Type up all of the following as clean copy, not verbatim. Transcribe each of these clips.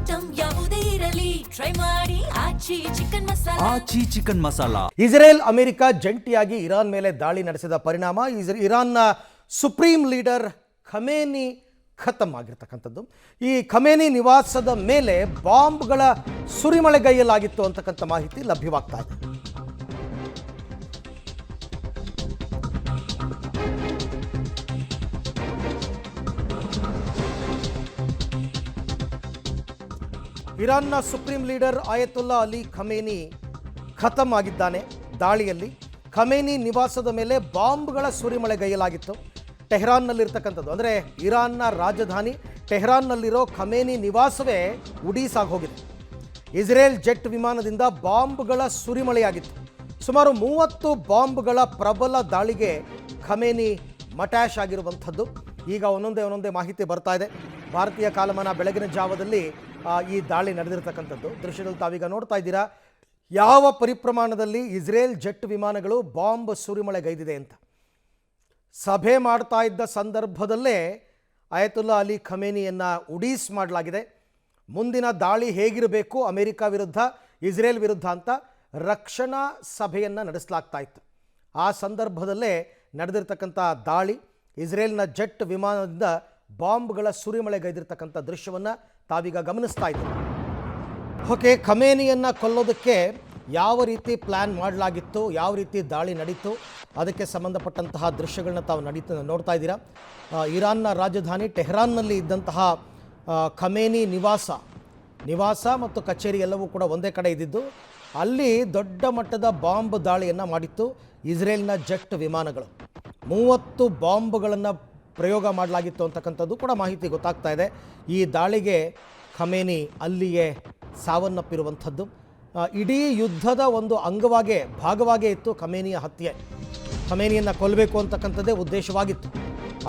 Item ಯಾವುದೇ ಇರಲಿ try ಮಾಡಿ ಆಚಿ ಚಿಕನ್ ಮಸಾಲಾ. ಇಸ್ರೇಲ್ ಅಮೆರಿಕ ಜಂಟಿಯಾಗಿ ಇರಾನ್ ಮೇಲೆ ದಾಳಿ ನಡೆಸಿದ ಪರಿಣಾಮ ಇರಾನ್ನ ಸುಪ್ರೀಂ ಲೀಡರ್ ಖಮೇನಿ ಖತಮ್ ಆಗಿರ್ತಕ್ಕಂಥದ್ದು. ಈ ಖಮೇನಿ ನಿವಾಸದ ಮೇಲೆ ಬಾಂಬ್ಗಳ ಸುರಿಮಳೆಗೈಯಲಾಗಿತ್ತು ಅಂತಕ್ಕಂಥ ಮಾಹಿತಿ ಲಭ್ಯವಾಗ್ತಾ ಇದೆ. ಇರಾನ್ನ supreme leader Ayatollah Ali Khamenei ಖತಮ್ ಆಗಿದ್ದಾನೆ. ದಾಳಿಯಲ್ಲಿ ಖಮೇನಿ ನಿವಾಸದ ಮೇಲೆ ಬಾಂಬ್ಗಳ ಸುರಿಮಳೆಗೈಯಲಾಗಿತ್ತು. ಟೆಹರಾನ್ನಲ್ಲಿರ್ತಕ್ಕಂಥದ್ದು ಅಂದರೆ ಇರಾನ್ನ ರಾಜಧಾನಿ ಟೆಹರಾನ್ನಲ್ಲಿರೋ ಖಮೇನಿ ನಿವಾಸವೇ ಉಡೀಸಾಗಿ ಹೋಗಿದೆ. ಇಸ್ರೇಲ್ ಜೆಟ್ ವಿಮಾನದಿಂದ ಬಾಂಬ್ಗಳ ಸುರಿಮಳೆಯಾಗಿತ್ತು. ಸುಮಾರು 30 ಬಾಂಬ್ಗಳ ಪ್ರಬಲ ದಾಳಿಗೆ ಖಮೇನಿ ಮಟ್ಯಾಶ್ ಆಗಿರುವಂಥದ್ದು. ಈಗ ಒಂದೊಂದೇ ಮಾಹಿತಿ ಬರ್ತಾ ಇದೆ. ಭಾರತೀಯ ಕಾಲಮಾನ ಬೆಳಗಿನ ಜಾವದಲ್ಲಿ ಈ ದಾಳಿ ನಡೆದಿರ್ತಕ್ಕಂಥದ್ದು. ದೃಶ್ಯದಲ್ಲಿ ತಾವೀಗ ನೋಡ್ತಾ ಇದ್ದೀರಾ ಯಾವ ಪರಿಪ್ರಮಾಣದಲ್ಲಿ ಇಸ್ರೇಲ್ ಜೆಟ್ ವಿಮಾನಗಳು ಬಾಂಬ್ ಸುರಿಮಳೆಗೈದಿದೆ ಅಂತ. ಸಭೆ ಮಾಡ್ತಾ ಇದ್ದ ಸಂದರ್ಭದಲ್ಲೇ ಆಯತುಲ್ಲಾ ಅಲಿ ಖಮೇನಿಯನ್ನು ಉಡೀಸ್ ಮಾಡಲಾಗಿದೆ. ಮುಂದಿನ ದಾಳಿ ಹೇಗಿರಬೇಕು ಅಮೆರಿಕ ವಿರುದ್ಧ ಇಸ್ರೇಲ್ ವಿರುದ್ಧ ಅಂತ ರಕ್ಷಣಾ ಸಭೆಯನ್ನು ನಡೆಸಲಾಗ್ತಾ ಇತ್ತು. ಆ ಸಂದರ್ಭದಲ್ಲೇ ನಡೆದಿರ್ತಕ್ಕಂಥ ದಾಳಿ ಇಸ್ರೇಲ್ನ ಜೆಟ್ ವಿಮಾನದಿಂದ ಬಾಂಬ್ಗಳ ಸುರಿಮಳೆಗೈದಿರ್ತಕ್ಕಂಥ ದೃಶ್ಯವನ್ನು ತಾವೀಗ ಗಮನಿಸ್ತಾ ಇದ್ದೀವಿ. ಓಕೆ, ಖಮೇನಿಯನ್ನು ಕೊಲ್ಲೋದಕ್ಕೆ ಯಾವ ರೀತಿ ಪ್ಲ್ಯಾನ್ ಮಾಡಲಾಗಿತ್ತು, ಯಾವ ರೀತಿ ದಾಳಿ ನಡೀತು, ಅದಕ್ಕೆ ಸಂಬಂಧಪಟ್ಟಂತಹ ದೃಶ್ಯಗಳನ್ನ ತಾವು ನೋಡ್ತಾ ಇದ್ದೀರಾ. ಇರಾನ್ನ ರಾಜಧಾನಿ ಟೆಹರಾನ್ನಲ್ಲಿ ಇದ್ದಂತಹ ಖಮೇನಿ ನಿವಾಸ ಮತ್ತು ಕಚೇರಿ ಎಲ್ಲವೂ ಕೂಡ ಒಂದೇ ಕಡೆ ಇದ್ದಿದ್ದು. ಅಲ್ಲಿ ದೊಡ್ಡ ಮಟ್ಟದ ಬಾಂಬ್ ದಾಳಿಯನ್ನು ಮಾಡಿತ್ತು ಇಸ್ರೇಲ್ನ ಜೆಟ್ ವಿಮಾನಗಳು. 30 ಬಾಂಬ್ಗಳನ್ನು ಪ್ರಯೋಗ ಮಾಡಲಾಗಿತ್ತು ಅಂತಕ್ಕಂಥದ್ದು ಕೂಡ ಮಾಹಿತಿ ಗೊತ್ತಾಗ್ತಾ ಇದೆ. ಈ ದಾಳಿಗೆ ಖಮೇನಿ ಅಲ್ಲಿಯೇ ಸಾವನ್ನಪ್ಪಿರುವಂಥದ್ದು. ಇಡೀ ಯುದ್ಧದ ಒಂದು ಭಾಗವಾಗೇ ಇತ್ತು ಖಮೇನಿಯ ಹತ್ಯೆ. ಖಮೇನಿಯನ್ನು ಕೊಲ್ಲಬೇಕು ಅಂತಕ್ಕಂಥದ್ದೇ ಉದ್ದೇಶವಾಗಿತ್ತು.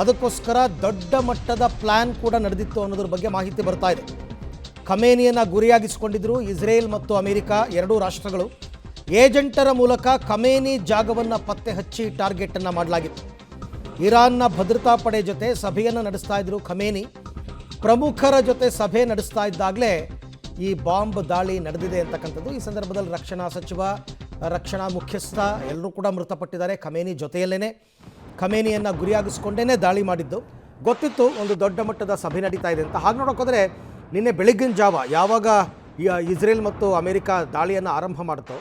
ಅದಕ್ಕೋಸ್ಕರ ದೊಡ್ಡ ಮಟ್ಟದ ಪ್ಲ್ಯಾನ್ ಕೂಡ ನಡೆದಿತ್ತು ಅನ್ನೋದ್ರ ಬಗ್ಗೆ ಮಾಹಿತಿ ಬರ್ತಾ ಇದೆ. ಖಮೇನಿಯನ್ನು ಗುರಿಯಾಗಿಸಿಕೊಂಡಿದ್ದರು ಇಸ್ರೇಲ್ ಮತ್ತು ಅಮೆರಿಕ ಎರಡೂ ರಾಷ್ಟ್ರಗಳು. ಏಜೆಂಟರ ಮೂಲಕ ಖಮೇನಿ ಜಾಗವನ್ನು ಪತ್ತೆ ಹಚ್ಚಿ ಟಾರ್ಗೆಟನ್ನು ಮಾಡಲಾಗಿತ್ತು. ಇರಾನ್ನ ಭದ್ರತಾ ಪಡೆ ಜೊತೆ ಸಭೆಯನ್ನು ನಡೆಸ್ತಾ ಇದ್ದರು ಖಮೇನಿ. ಪ್ರಮುಖರ ಜೊತೆ ಸಭೆ ನಡೆಸ್ತಾ ಇದ್ದಾಗಲೇ ಈ ಬಾಂಬ್ ದಾಳಿ ನಡೆದಿದೆ ಅಂತಕ್ಕಂಥದ್ದು. ಈ ಸಂದರ್ಭದಲ್ಲಿ ರಕ್ಷಣಾ ಸಚಿವ, ರಕ್ಷಣಾ ಮುಖ್ಯಸ್ಥ ಎಲ್ಲರೂ ಕೂಡ ಮೃತಪಟ್ಟಿದ್ದಾರೆ. ಖಮೇನಿ ಜೊತೆಯಲ್ಲೇ ಖಮೇನಿಯನ್ನು ಗುರಿಯಾಗಿಸ್ಕೊಂಡೇ ದಾಳಿ ಮಾಡಿದ್ದು. ಗೊತ್ತಿತ್ತು ಒಂದು ದೊಡ್ಡ ಮಟ್ಟದ ಸಭೆ ನಡೀತಾ ಇದೆ ಅಂತ. ಹಾಗೆ ನೋಡೋಕ್ಕೋದ್ರೆ ನಿನ್ನೆ ಬೆಳಗಿನ ಜಾವ ಯಾವಾಗ ಇಸ್ರೇಲ್ ಮತ್ತು ಅಮೆರಿಕ ದಾಳಿಯನ್ನು ಆರಂಭ ಮಾಡ್ತೋ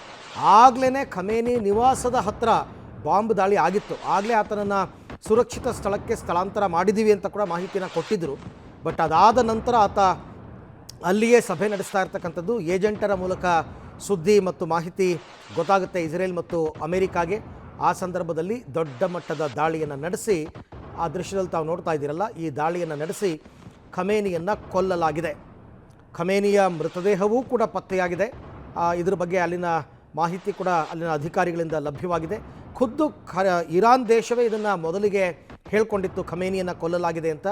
ಆಗಲೇ ಖಮೇನಿ ನಿವಾಸದ ಹತ್ತಿರ ಬಾಂಬ್ ದಾಳಿ ಆಗಿತ್ತು. ಆಗಲೇ ಆತನನ್ನು ಸುರಕ್ಷಿತ ಸ್ಥಳಕ್ಕೆ ಸ್ಥಳಾಂತರ ಮಾಡಿದ್ದೀವಿ ಅಂತ ಕೂಡ ಮಾಹಿತಿನ ಕೊಟ್ಟಿದ್ದರು. ಬಟ್ ಅದಾದ ನಂತರ ಆತ ಅಲ್ಲಿಯೇ ಸಭೆ ನಡೆಸ್ತಾ ಇರ್ತಕ್ಕಂಥದ್ದು. ಏಜೆಂಟರ ಮೂಲಕ ಸುದ್ದಿ ಮತ್ತು ಮಾಹಿತಿ ಗೊತ್ತಾಗುತ್ತೆ ಇಸ್ರೇಲ್ ಮತ್ತು ಅಮೆರಿಕಾಗೆ. ಆ ಸಂದರ್ಭದಲ್ಲಿ ದೊಡ್ಡ ಮಟ್ಟದ ದಾಳಿಯನ್ನು ನಡೆಸಿ, ಆ ದೃಶ್ಯದಲ್ಲಿ ತಾವು ನೋಡ್ತಾ ಇದ್ದೀರಲ್ಲ, ಈ ದಾಳಿಯನ್ನು ನಡೆಸಿ ಖಮೇನಿಯನ್ನು ಕೊಲ್ಲಲಾಗಿದೆ. ಖಮೇನಿಯ ಮೃತದೇಹವೂ ಕೂಡ ಪತ್ತೆಯಾಗಿದೆ. ಇದ್ರ ಬಗ್ಗೆ ಅಲ್ಲಿನ ಮಾಹಿತಿ ಕೂಡ ಅಲ್ಲಿನ ಅಧಿಕಾರಿಗಳಿಂದ ಲಭ್ಯವಾಗಿದೆ. ಖುದ್ದು ಇರಾನ್ ದೇಶವೇ ಇದನ್ನು ಮೊದಲಿಗೆ ಹೇಳ್ಕೊಂಡಿತ್ತು ಖಮೇನಿಯನ್ನು ಕೊಲ್ಲಲಾಗಿದೆ ಅಂತ.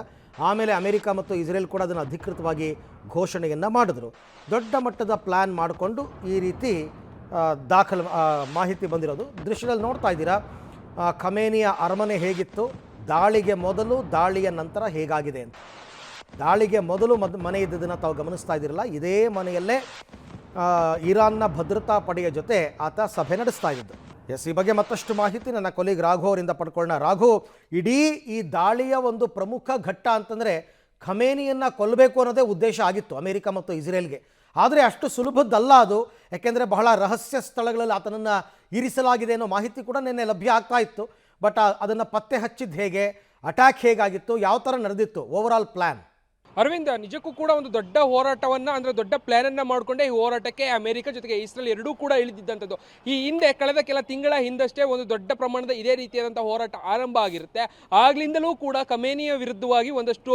ಆಮೇಲೆ ಅಮೆರಿಕ ಮತ್ತು ಇಸ್ರೇಲ್ ಕೂಡ ಅದನ್ನು ಅಧಿಕೃತವಾಗಿ ಘೋಷಣೆಯನ್ನು ಮಾಡಿದ್ರು. ದೊಡ್ಡ ಮಟ್ಟದ ಪ್ಲ್ಯಾನ್ ಮಾಡಿಕೊಂಡು ಈ ರೀತಿ ಮಾಹಿತಿ ಬಂದಿರೋದು. ದೃಶ್ಯದಲ್ಲಿ ನೋಡ್ತಾ ಇದ್ದೀರಾ ಖಮೇನಿಯ ಅರಮನೆ ಹೇಗಿತ್ತು, ದಾಳಿಗೆ ಮೊದಲು ದಾಳಿಯ ನಂತರ ಹೇಗಾಗಿದೆ ಅಂತ. ದಾಳಿಗೆ ಮೊದಲು ಮನೆ ಇದ್ದದನ್ನು ತಾವು ಗಮನಿಸ್ತಾ ಇದ್ದೀರಲ್ಲ, ಇದೇ ಮನೆಯಲ್ಲೇ ಇರಾನ್ನ ಭದ್ರತಾ ಪಡೆಯ ಜೊತೆ ಆತ ಸಭೆ ನಡೆಸ್ತಾ ಇದ್ದು. ಈ ಬಗ್ಗೆ ಮತ್ತಷ್ಟು ಮಾಹಿತಿ ನನ್ನ ಕೊಲೀಗ್ ರಾಘು ಅವರಿಂದ ಪಡ್ಕೊಳ್ಳೋಣ. ರಾಘು, ಇಡೀ ಈ ದಾಳಿಯ ಒಂದು ಪ್ರಮುಖ ಘಟ್ಟ ಅಂತಂದರೆ ಖಮೇನಿಯನ್ನು ಕೊಲ್ಲಬೇಕು ಅನ್ನೋದೇ ಉದ್ದೇಶ ಆಗಿತ್ತು ಅಮೆರಿಕ ಮತ್ತು ಇಸ್ರೇಲ್ಗೆ. ಆದರೆ ಅಷ್ಟು ಸುಲಭದ್ದಲ್ಲ ಅದು. ಯಾಕೆಂದರೆ ಬಹಳ ರಹಸ್ಯ ಸ್ಥಳಗಳಲ್ಲಿ ಆತನನ್ನು ಇರಿಸಲಾಗಿದೆ ಅನ್ನೋ ಮಾಹಿತಿ ಕೂಡ ನಿನ್ನೆ ಲಭ್ಯ ಆಗ್ತಾ ಇತ್ತು. ಬಟ್ ಅದನ್ನು ಪತ್ತೆ ಹಚ್ಚಿದ್ದು ಹೇಗೆ, ಅಟ್ಯಾಕ್ ಹೇಗಾಗಿತ್ತು, ಯಾವ ಥರ ನಡೆದಿತ್ತು ಓವರಾಲ್ ಪ್ಲ್ಯಾನ್? ಅರವಿಂದ್, ನಿಜಕ್ಕೂ ಕೂಡ ಒಂದು ದೊಡ್ಡ ಹೋರಾಟವನ್ನು ಅಂದರೆ ದೊಡ್ಡ ಪ್ಲಾನನ್ನು ಮಾಡಿಕೊಂಡೆ ಈ ಹೋರಾಟಕ್ಕೆ ಅಮೆರಿಕ ಜೊತೆಗೆ ಇಸ್ರೇಲ್ ಎರಡೂ ಕೂಡ ಇಳಿದಿದ್ದಂಥದ್ದು. ಈ ಹಿಂದೆ ಕಳೆದ ಕೆಲ ತಿಂಗಳ ಹಿಂದಷ್ಟೇ ಒಂದು ದೊಡ್ಡ ಪ್ರಮಾಣದ ಇದೇ ರೀತಿಯಾದಂಥ ಹೋರಾಟ ಆರಂಭ ಆಗಿರುತ್ತೆ. ಆಗ್ಲಿಂದಲೂ ಕೂಡ ಖಮೇನಿಯ ವಿರುದ್ಧವಾಗಿ ಒಂದಷ್ಟು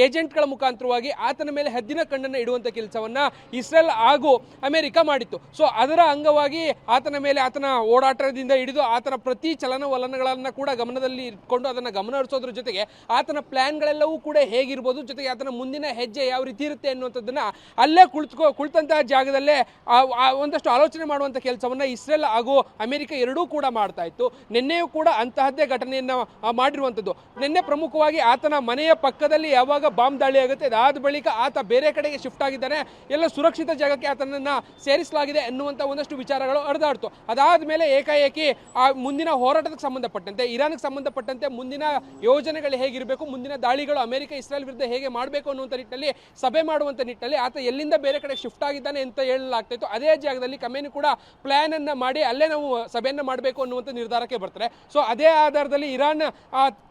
ಏಜೆಂಟ್ಗಳ ಮುಖಾಂತರವಾಗಿ ಆತನ ಮೇಲೆ ಹದ್ದಿನ ಕಣ್ಣನ್ನು ಇಡುವಂಥ ಕೆಲಸವನ್ನು ಇಸ್ರೇಲ್ ಹಾಗೂ ಅಮೆರಿಕ ಮಾಡಿತ್ತು. ಸೊ ಅದರ ಅಂಗವಾಗಿ ಆತನ ಮೇಲೆ ಆತನ ಓಡಾಟದಿಂದ ಹಿಡಿದು ಆತನ ಪ್ರತಿ ಚಲನವಲನಗಳನ್ನು ಕೂಡ ಗಮನದಲ್ಲಿ ಇಟ್ಕೊಂಡು ಅದನ್ನು ಗಮನ ಹರಿಸೋದ್ರ ಜೊತೆಗೆ ಆತನ ಪ್ಲಾನ್ಗಳೆಲ್ಲವೂ ಕೂಡ ಹೇಗಿರ್ಬೋದು, ಜೊತೆಗೆ ಆತನ ಮುಂದಿನ ಹೆಜ್ಜೆ ಯಾವ ರೀತಿ ಇರುತ್ತೆ ಅನ್ನುವಂಥದ್ದನ್ನ ಅಲ್ಲೇ ಕುಳಿತಂತಹ ಜಾಗದಲ್ಲೇ ಒಂದಷ್ಟು ಆಲೋಚನೆ ಮಾಡುವಂಥ ಕೆಲಸವನ್ನ ಇಸ್ರೇಲ್ ಹಾಗೂ ಅಮೆರಿಕ ಎರಡೂ ಕೂಡ ಮಾಡ್ತಾ ಇತ್ತು. ನಿನ್ನೆಯೂ ಕೂಡ ಅಂತಹದ್ದೇ ಘಟನೆಯನ್ನ ಮಾಡಿರುವಂಥದ್ದು. ನಿನ್ನೆ ಪ್ರಮುಖವಾಗಿ ಆತನ ಮನೆಯ ಪಕ್ಕದಲ್ಲಿ ಯಾವಾಗ ಬಾಂಬ್ ದಾಳಿ ಆಗುತ್ತೆ, ಅದಾದ ಬಳಿಕ ಆತ ಬೇರೆ ಕಡೆಗೆ ಶಿಫ್ಟ್ ಆಗಿದ್ದಾನೆ, ಎಲ್ಲ ಸುರಕ್ಷಿತ ಜಾಗಕ್ಕೆ ಆತನನ್ನ ಸೇರಿಸಲಾಗಿದೆ ಎನ್ನುವಂಥ ಒಂದಷ್ಟು ವಿಚಾರಗಳು ಹರಿದಾಡ್ತು. ಅದಾದ ಮೇಲೆ ಏಕಾಏಕಿ ಆ ಮುಂದಿನ ಹೋರಾಟಕ್ಕೆ ಸಂಬಂಧಪಟ್ಟಂತೆ, ಇರಾನ್ಗೆ ಸಂಬಂಧಪಟ್ಟಂತೆ ಮುಂದಿನ ಯೋಜನೆಗಳು ಹೇಗಿರಬೇಕು, ಮುಂದಿನ ದಾಳಿಗಳು ಅಮೆರಿಕ ಇಸ್ರೇಲ್ ವಿರುದ್ಧ ಹೇಗೆ ಮಾಡಬೇಕು ಅನ್ನುವಂಥ ನಿಟ್ಟಿನಲ್ಲಿ ಸಭೆ ಮಾಡುವಂಥ ನಿಟ್ಟಿನಲ್ಲಿ ಆತ ಎಲ್ಲಿಂದ ಬೇರೆ ಕಡೆ ಶಿಫ್ಟ್ ಆಗಿದ್ದಾನೆ ಅಂತ ಹೇಳಲಾಗ್ತಾ ಇತ್ತು. ಅದೇ ಜಾಗದಲ್ಲಿ ಖಮೇನಿ ಕೂಡ ಪ್ಲಾನ್ ಅನ್ನ ಮಾಡಿ ಅಲ್ಲೇ ನಾವು ಸಭೆಯನ್ನ ಮಾಡಬೇಕು ಅನ್ನುವಂಥ ನಿರ್ಧಾರಕ್ಕೆ ಬರ್ತಾರೆ. ಸೊ ಅದೇ ಆಧಾರದಲ್ಲಿ ಇರಾನ್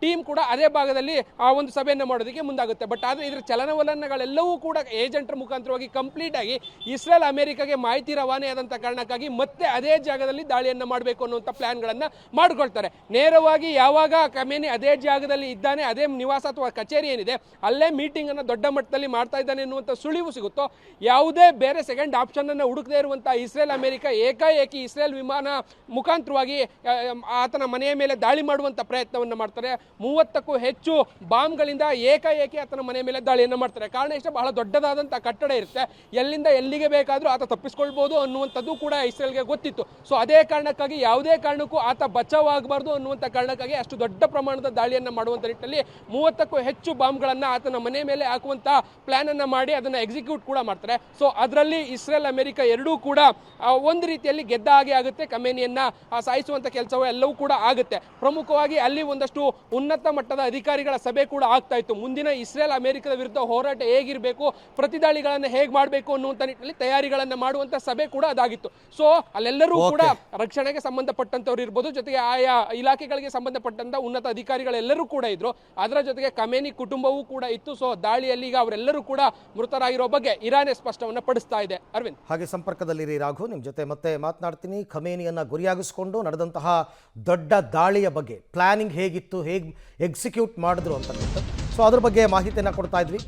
ಟೀಮ್ ಕೂಡ ಅದೇ ಭಾಗದಲ್ಲಿ ಆ ಒಂದು ಸಭೆಯನ್ನು ಮಾಡೋದಕ್ಕೆ ಮುಂದಾಗುತ್ತೆ. ಬಟ್ ಆದರೆ ಇದರ ಚಲನವಲನಗಳೆಲ್ಲವೂ ಕೂಡ ಏಜೆಂಟರ ಮುಖಾಂತರವಾಗಿ ಕಂಪ್ಲೀಟ್ ಆಗಿ ಇಸ್ರೇಲ್ ಅಮೆರಿಕಾಗೆ ಮಾಹಿತಿ ರವಾನೆ ಆದಂಥ ಕಾರಣಕ್ಕಾಗಿ ಮತ್ತೆ ಅದೇ ಜಾಗದಲ್ಲಿ ದಾಳಿಯನ್ನು ಮಾಡಬೇಕು ಅನ್ನುವಂಥ ಪ್ಲಾನ್ಗಳನ್ನು ಮಾಡಿಕೊಳ್ತಾರೆ. ನೇರವಾಗಿ ಯಾವಾಗ ಖಮೇನಿ ಅದೇ ಜಾಗದಲ್ಲಿ ಇದ್ದಾನೆ, ಅದೇ ನಿವಾಸ ಅಥವಾ ಕಚೇರಿ ಏನಿದೆ ಅಲ್ಲೇ ಮೀಟಿಂಗ್ ಅನ್ನು ದೊಡ್ಡ ಮಟ್ಟದಲ್ಲಿ ಮಾಡ್ತಾ ಇದ್ದಾನೆ ಎನ್ನುವಂಥ ಸುಳಿವು ಸಿಗುತ್ತೋ, ಯಾವುದೇ ಬೇರೆ ಸೆಕೆಂಡ್ ಆಪ್ಷನ್ ಅನ್ನು ಹುಡುಕದೇ ಇರುವಂಥ ಇಸ್ರೇಲ್ ಅಮೆರಿಕ ಏಕಾಏಕಿ ಇಸ್ರೇಲ್ ವಿಮಾನ ಮುಖಾಂತರವಾಗಿ ಆತನ ಮನೆಯ ಮೇಲೆ ದಾಳಿ ಮಾಡುವಂಥ ಪ್ರಯತ್ನವನ್ನು ಮಾಡ್ತಾರೆ. 30ಕ್ಕೂ ಹೆಚ್ಚು ಬಾಂಬ್ಗಳಿಂದ ಏಕಾಏಕಿ ಆತನ ಮನೆ ಮೇಲೆ ದಾಳಿಯನ್ನು ಮಾಡ್ತಾರೆ. ಕಾರಣ ಇಷ್ಟೇ, ಬಹಳ ದೊಡ್ಡದಾದಂಥ ಕಟ್ಟಡ ಇರುತ್ತೆ, ಎಲ್ಲಿಂದ ಎಲ್ಲಿಗೆ ಬೇಕಾದರೂ ಆತ ತಪ್ಪಿಸ್ಕೊಳ್ಬೋದು ಅನ್ನುವಂಥದ್ದು ಕೂಡ ಇಸ್ರೇಲ್ಗೆ ಗೊತ್ತಿತ್ತು. ಸೊ ಅದೇ ಕಾರಣಕ್ಕಾಗಿ ಯಾವುದೇ ಕಾರಣಕ್ಕೂ ಆತ ಬಚಾವಾಗಬಾರ್ದು ಅನ್ನುವಂಥ ಕಾರಣಕ್ಕಾಗಿ ಅಷ್ಟು ದೊಡ್ಡ ಪ್ರಮಾಣದ ದಾಳಿಯನ್ನು ಮಾಡುವಂಥ ನಿಟ್ಟಿನಲ್ಲಿ 30ಕ್ಕೂ ಹೆಚ್ಚು ಬಾಂಬ್ಗಳನ್ನು ಆತನ ಮನೆ ಮೇಲೆ ಹಾಕುವಂಥ ಪ್ಲಾನನ್ನು ಮಾಡಿ ಅದನ್ನು ಎಕ್ಸಿಕ್ಯೂಟ್ ಕೂಡ ಮಾಡ್ತಾರೆ. ಸೊ ಅದರಲ್ಲಿ ಇಸ್ರೇಲ್ ಅಮೆರಿಕ ಎರಡೂ ಕೂಡ ಒಂದು ರೀತಿಯಲ್ಲಿ ಗೆದ್ದ ಹಾಗೆ ಆಗುತ್ತೆ. ಖಮೇನಿಯನ್ನು ಸಾಯಿಸುವಂಥ ಕೆಲಸವೂ ಎಲ್ಲವೂ ಕೂಡ ಆಗುತ್ತೆ. ಪ್ರಮುಖವಾಗಿ ಅಲ್ಲಿ ಒಂದಷ್ಟು ಉನ್ನತ ಮಟ್ಟದ ಅಧಿಕಾರಿಗಳ ಸಭೆ ಕೂಡ ಆಗ್ತಾ ಇತ್ತು. ಮುಂದಿನ ಇಸ್ರೇಲ್ ಅಮೆರಿಕದ ವಿರುದ್ಧ ಹೋರಾಟ ಹೇಗಿರಬೇಕು, ಪ್ರತಿದಾಳಿಗಳನ್ನು ಹೇಗೆ ಮಾಡಬೇಕು ಅನ್ನುವಂಥ ನಿಟ್ಟಿನಲ್ಲಿ ತಯಾರಿಗಳನ್ನು ಮಾಡುವಂಥ ಸಭೆ ಕೂಡ ಅದಾಗಿತ್ತು. ಸೊ ಅಲ್ಲೆಲ್ಲರೂ ಕೂಡ ರಕ್ಷಣೆಗೆ ಸಂಬಂಧಪಟ್ಟಂತವ್ರು ಇರ್ಬೋದು, ಜೊತೆಗೆ ಆಯಾ ಇಲಾಖೆಗಳಿಗೆ ಸಂಬಂಧಪಟ್ಟಂತ ಉನ್ನತ ಅಧಿಕಾರಿಗಳೆಲ್ಲರೂ ಕೂಡ ಇದ್ರು. ಅದರ ಜೊತೆಗೆ ಖಮೇನಿ ಕುಟುಂಬವೂ ಕೂಡ ಇತ್ತು. ಸೊ ದಾಳಿಯಲ್ಲಿ ಈಗ ಅವರೆಲ್ಲರೂ ಕೂಡ ಮೃತರಾಗಿರೋ ಬಗ್ಗೆ ಇರಾನ್ ಸ್ಪಷ್ಟವನ್ನು ಪಡಿಸ್ತಾ ಇದೆ. ಅರವಿಂದ್, ಹಾಗೆ ಸಂಪರ್ಕದಲ್ಲಿರಿ ರಾಘು, ನಿಮ್ಮ ಜೊತೆ ಮತ್ತೆ ಮಾತನಾಡ್ತೀನಿ. ಖಮೇನಿಯನ್ನು ಗುರಿಯಾಗಿಸಿಕೊಂಡು ನಡೆದಂತಹ ದೊಡ್ಡ ದಾಳಿಯ ಬಗ್ಗೆ ಪ್ಲಾನಿಂಗ್ ಹೇಗಿತ್ತು, ಹೇಗೆ ಎಕ್ಸಿಕ್ಯೂಟ್ ಮಾಡಿದ್ರು ಅಂತಕ್ಕಂಥದ್ದು, ಸೊ ಅದ್ರ ಬಗ್ಗೆ ಮಾಹಿತಿಯನ್ನು ಕೊಡ್ತಾ ಇದ್ವಿ.